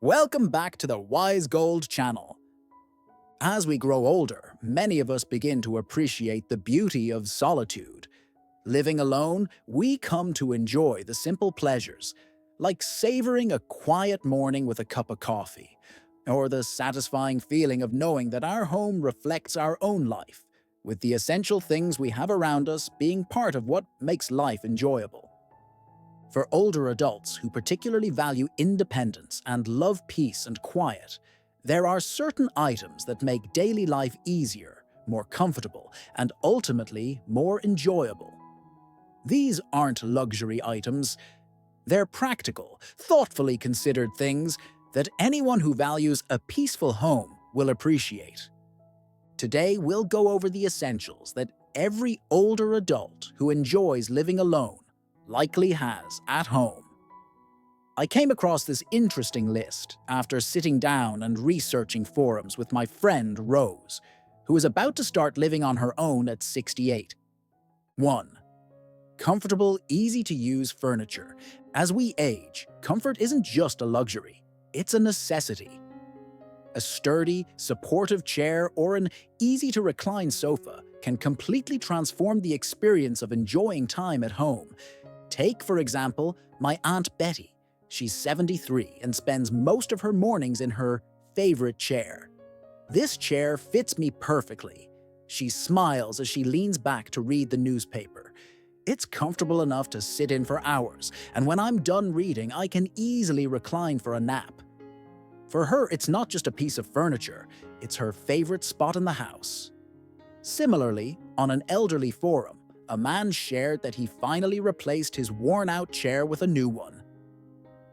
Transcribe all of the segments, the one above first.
Welcome back to the WiseGOLD channel. As we grow older, many of us begin to appreciate the beauty of solitude. Living alone, we come to enjoy the simple pleasures, like savoring a quiet morning with a cup of coffee, or the satisfying feeling of knowing that our home reflects our own life, with the essential things we have around us being part of what makes life enjoyable. For older adults who particularly value independence and love peace and quiet, there are certain items that make daily life easier, more comfortable, and ultimately more enjoyable. These aren't luxury items. They're practical, thoughtfully considered things that anyone who values a peaceful home will appreciate. Today, we'll go over the essentials that every older adult who enjoys living alone likely has at home. I came across this interesting list after sitting down and researching forums with my friend Rose, who is about to start living on her own at 68. 1. Comfortable, easy-to-use furniture. As we age, comfort isn't just a luxury, it's a necessity. A sturdy, supportive chair or an easy-to-recline sofa can completely transform the experience of enjoying time at home. Take, for example, my Aunt Betty. She's 73 and spends most of her mornings in her favorite chair. This chair fits me perfectly. She smiles as she leans back to read the newspaper. It's comfortable enough to sit in for hours, and when I'm done reading, I can easily recline for a nap. For her, it's not just a piece of furniture, it's her favorite spot in the house. Similarly, on an elderly forum, a man shared that he finally replaced his worn-out chair with a new one.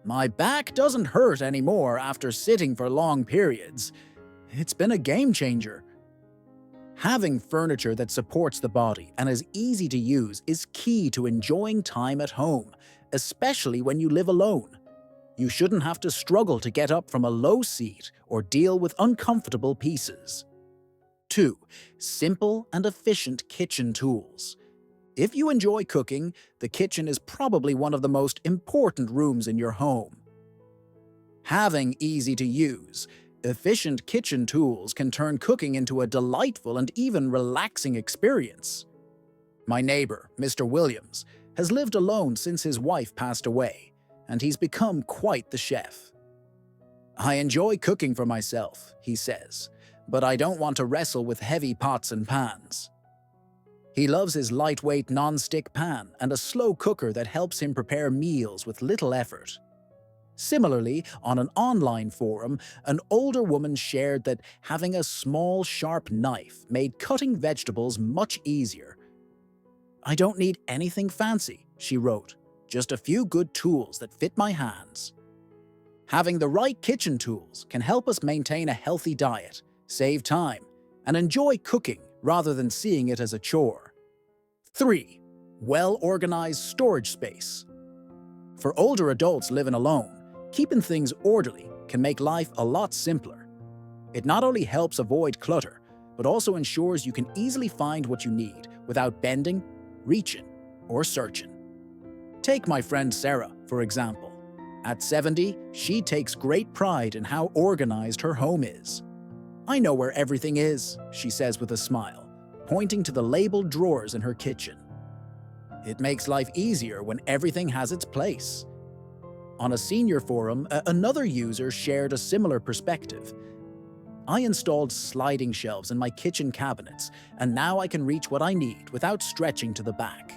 "My back doesn't hurt anymore after sitting for long periods. It's been a game changer." Having furniture that supports the body and is easy to use is key to enjoying time at home, especially when you live alone. You shouldn't have to struggle to get up from a low seat or deal with uncomfortable pieces. 2. Simple and efficient kitchen tools. If you enjoy cooking, the kitchen is probably one of the most important rooms in your home. Having easy-to-use, efficient kitchen tools can turn cooking into a delightful and even relaxing experience. My neighbor, Mr. Williams, has lived alone since his wife passed away, and he's become quite the chef. "I enjoy cooking for myself," he says, "but I don't want to wrestle with heavy pots and pans." He loves his lightweight non-stick pan and a slow cooker that helps him prepare meals with little effort. Similarly, on an online forum, an older woman shared that having a small, sharp knife made cutting vegetables much easier. "I don't need anything fancy," she wrote, "just a few good tools that fit my hands." Having the right kitchen tools can help us maintain a healthy diet, save time, and enjoy cooking rather than seeing it as a chore. 3. Well-organized storage space. For older adults living alone, keeping things orderly can make life a lot simpler. It not only helps avoid clutter, but also ensures you can easily find what you need without bending, reaching, or searching. Take my friend Sarah, for example. At 70, she takes great pride in how organized her home is. "I know where everything is," she says with a smile, pointing to the labeled drawers in her kitchen. It makes life easier when everything has its place. On a senior forum, another user shared a similar perspective. "I installed sliding shelves in my kitchen cabinets, and now I can reach what I need without stretching to the back."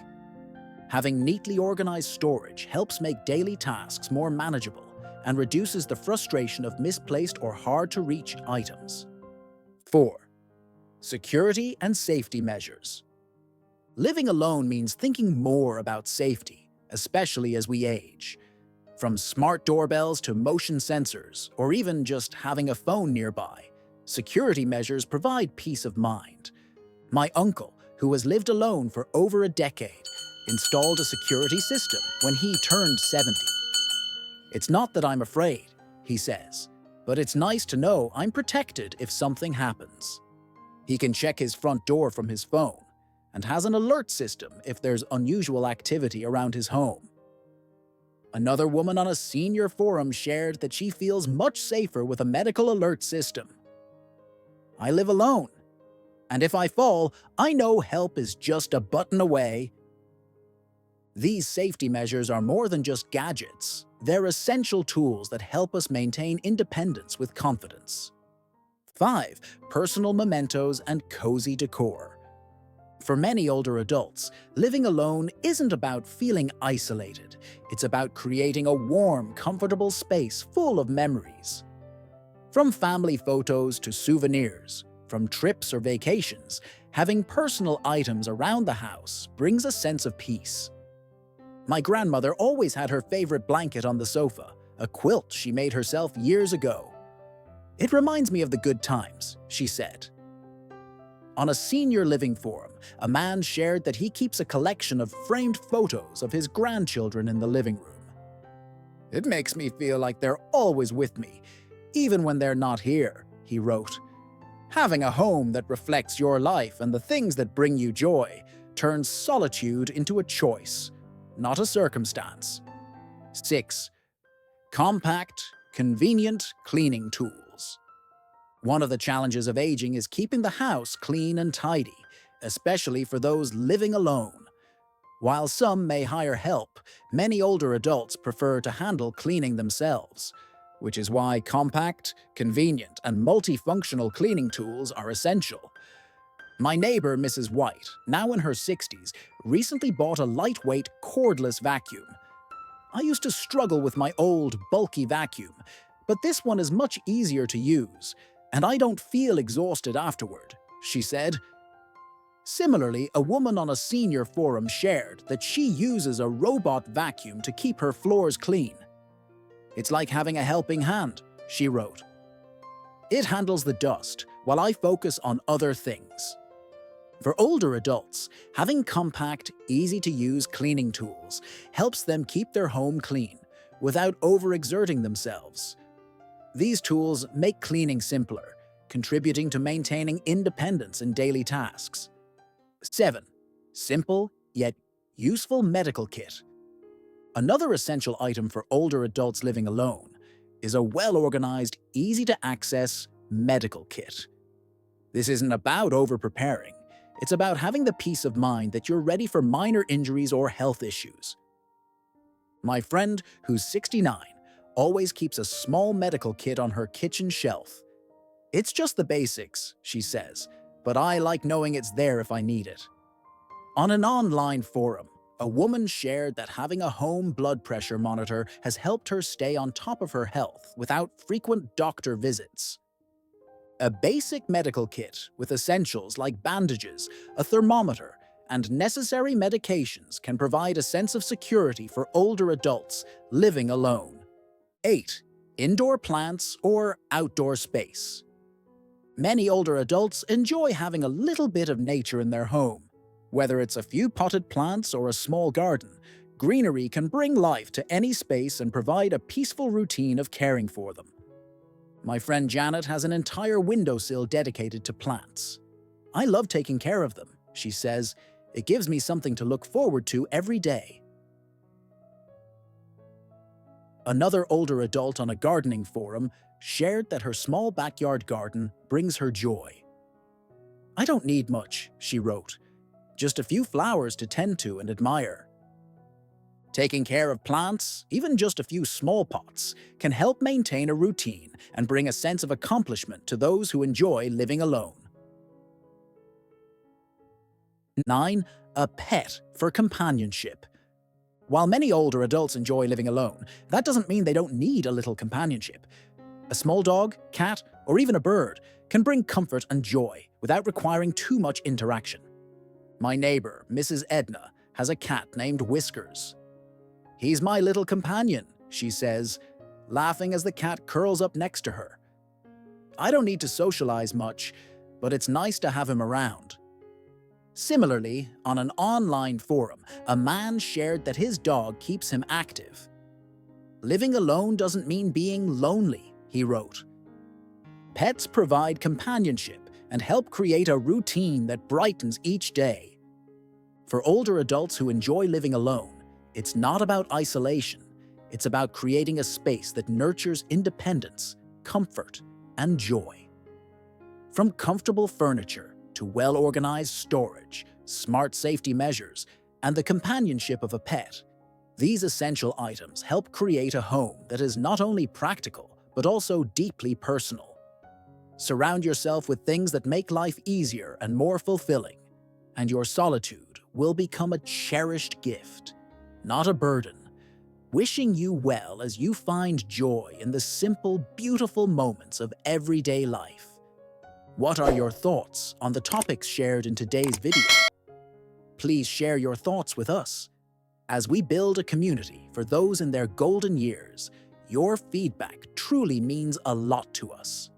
Having neatly organized storage helps make daily tasks more manageable and reduces the frustration of misplaced or hard-to-reach items. 4. Security and safety measures. Living alone means thinking more about safety, especially as we age. From smart doorbells to motion sensors, or even just having a phone nearby, security measures provide peace of mind. My uncle, who has lived alone for over a decade, installed a security system when he turned 70. "It's not that I'm afraid," he says, "but it's nice to know I'm protected if something happens." He can check his front door from his phone and has an alert system if there's unusual activity around his home. Another woman on a senior forum shared that she feels much safer with a medical alert system. I live alone, and if I fall, I know help is just a button away. These safety measures are more than just gadgets. They're essential tools that help us maintain independence with confidence. 5. Personal mementos and cozy decor. For many older adults, living alone isn't about feeling isolated. It's about creating a warm, comfortable space full of memories. From family photos to souvenirs, from trips or vacations, having personal items around the house brings a sense of peace. My grandmother always had her favorite blanket on the sofa, a quilt she made herself years ago. "It reminds me of the good times," she said. On a senior living forum, a man shared that he keeps a collection of framed photos of his grandchildren in the living room. "It makes me feel like they're always with me, even when they're not here," he wrote. Having a home that reflects your life and the things that bring you joy turns solitude into a choice, not a circumstance. 6. Compact, convenient cleaning tools. One of the challenges of aging is keeping the house clean and tidy, especially for those living alone. While some may hire help, many older adults prefer to handle cleaning themselves, which is why compact, convenient, and multifunctional cleaning tools are essential. My neighbor, Mrs. White, now in her 60s, recently bought a lightweight, cordless vacuum. "I used to struggle with my old, bulky vacuum, but this one is much easier to use, and I don't feel exhausted afterward," she said. Similarly, a woman on a senior forum shared that she uses a robot vacuum to keep her floors clean. "It's like having a helping hand," she wrote. "It handles the dust, while I focus on other things." For older adults, having compact, easy-to-use cleaning tools helps them keep their home clean without overexerting themselves. These tools make cleaning simpler, contributing to maintaining independence in daily tasks. 7. Simple, yet useful medical kit. Another essential item for older adults living alone is a well-organized, easy-to-access medical kit. This isn't about over-preparing. It's about having the peace of mind that you're ready for minor injuries or health issues. My friend, who's 69, always keeps a small medical kit on her kitchen shelf. "It's just the basics," she says, "but I like knowing it's there if I need it." On an online forum, a woman shared that having a home blood pressure monitor has helped her stay on top of her health without frequent doctor visits. A basic medical kit with essentials like bandages, a thermometer, and necessary medications can provide a sense of security for older adults living alone. 8. Indoor plants or outdoor space. Many older adults enjoy having a little bit of nature in their home. Whether it's a few potted plants or a small garden, greenery can bring life to any space and provide a peaceful routine of caring for them. My friend Janet has an entire windowsill dedicated to plants. "I love taking care of them," she says. "It gives me something to look forward to every day." Another older adult on a gardening forum shared that her small backyard garden brings her joy. "I don't need much," she wrote. "Just a few flowers to tend to and admire." Taking care of plants, even just a few small pots, can help maintain a routine and bring a sense of accomplishment to those who enjoy living alone. 9. A pet for companionship. While many older adults enjoy living alone, that doesn't mean they don't need a little companionship. A small dog, cat, or even a bird can bring comfort and joy without requiring too much interaction. My neighbor, Mrs. Edna, has a cat named Whiskers. "He's my little companion," she says, laughing as the cat curls up next to her. "I don't need to socialize much, but it's nice to have him around." Similarly, on an online forum, a man shared that his dog keeps him active. "Living alone doesn't mean being lonely," he wrote. "Pets provide companionship and help create a routine that brightens each day." For older adults who enjoy living alone, it's not about isolation. It's about creating a space that nurtures independence, comfort, and joy. From comfortable furniture to well-organized storage, smart safety measures, and the companionship of a pet, these essential items help create a home that is not only practical, but also deeply personal. Surround yourself with things that make life easier and more fulfilling, and your solitude will become a cherished gift, not a burden. Wishing you well as you find joy in the simple, beautiful moments of everyday life. What are your thoughts on the topics shared in today's video? Please share your thoughts with us. As we build a community for those in their golden years, your feedback truly means a lot to us.